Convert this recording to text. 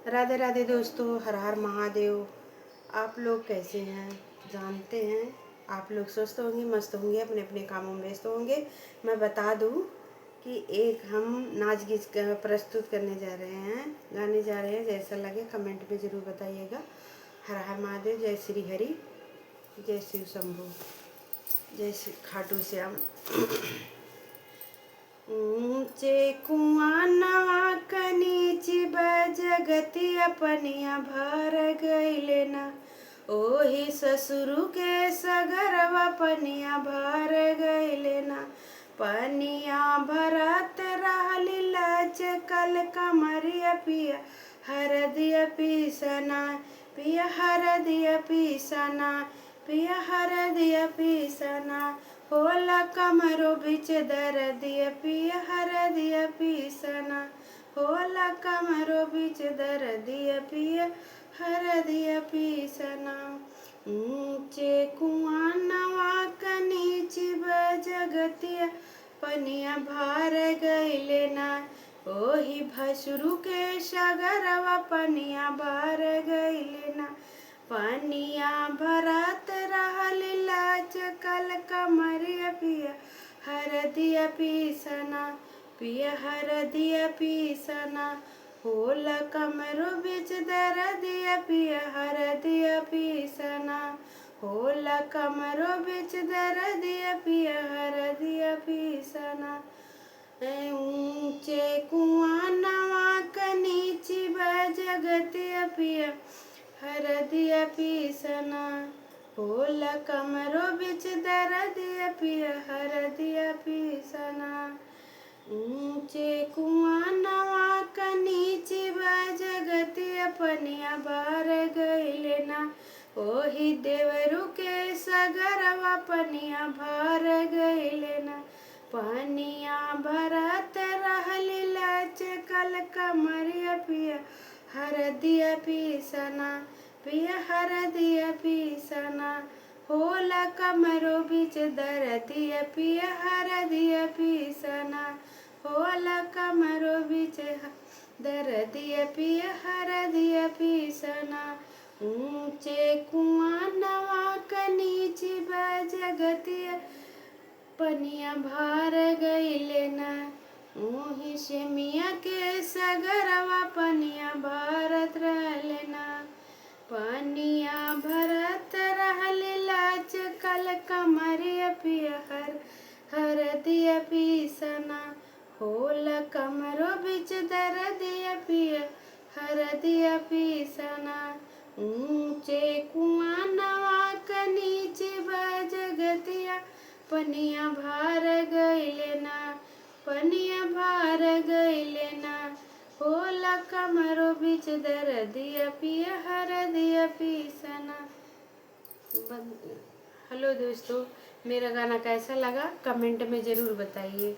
राधे राधे दोस्तों, हर हर महादेव। आप लोग कैसे हैं? जानते हैं आप लोग स्वस्थ होंगे, मस्त होंगे, अपने अपने कामों में व्यस्त होंगे। मैं बता दूं कि एक हम नाच गीत प्रस्तुत करने जा रहे हैं, गाने जा रहे हैं। जैसा लगे कमेंट में ज़रूर बताइएगा। हर हर महादेव। जय श्री हरि, जय शिव शंभू, जय श्री खाटू श्याम। ऊंचे कुआं नवा कनीच बजगति अपनिया भर गईले न। ओही ससुरु के सगरवा पनिया भर गईले न। पनिया भरत रहली लचकल कमरिया पिया हरदिया पीसना, पिया हरदिया पीसना, पिया हरदिया पीसना। होला कमरो बिच दरदिया पिया हरदिया पीसना, होला कमरो बिच दरदिया पिया हरदिया पीसना। ऊंचे कुआं नवा कनीच बजगतिया पनिया भार गईले ना। ओही भसुरु के सगरवा पनिया भार गईले ना। पनिया भरत रहल लचकल कमरिया पिया हरदिया पीसना, पिया हरदिया पीसना। होला कमरो बिच दरदिया पिया हरदिया पीसना, होला कमरो बिच दरदिया पिया हरदिया पीसना। ऊंचे कुआं नवा कनीच बजगतिया पिया हरदिया पीसना, होला कमरो बिच दरदिया पिया हरदिया पीसना। ऊंचे कुआं नवा कनीच बजगतिया पनिया भर गईले ना। ओही देवरु के सगरवा पनिया भर गईले ना। पनिया भरत रहली लचकल कमरिया पिया हरदिया पीसना, पिया हरदिया पीसना। होला कमरो बिच दरदिया पिया हरदिया पीसना, होला कमरो बिच दरदिया पिया हरदिया पीसना। ऊंचे कुआं नवा कनीच बजगतिया पनिया भार गईले ना। ओही से मिया के सगरवा पनिया भरत रहले ना। पनिया भरत रहले लचकल कमरिया पिया हरदिया पीसना, होला कमरो बिच दरदिया पिया हरदिया पीसना। ऊंचे कुआं नवा कनीच बजगतिया पनिया भार गईले ना। पनिया भार गईले ना। होला कमरो बिच दरदिया पिया हरदिया पीसना। हेलो दोस्तों, मेरा गाना कैसा लगा कमेंट में ज़रूर बताइए।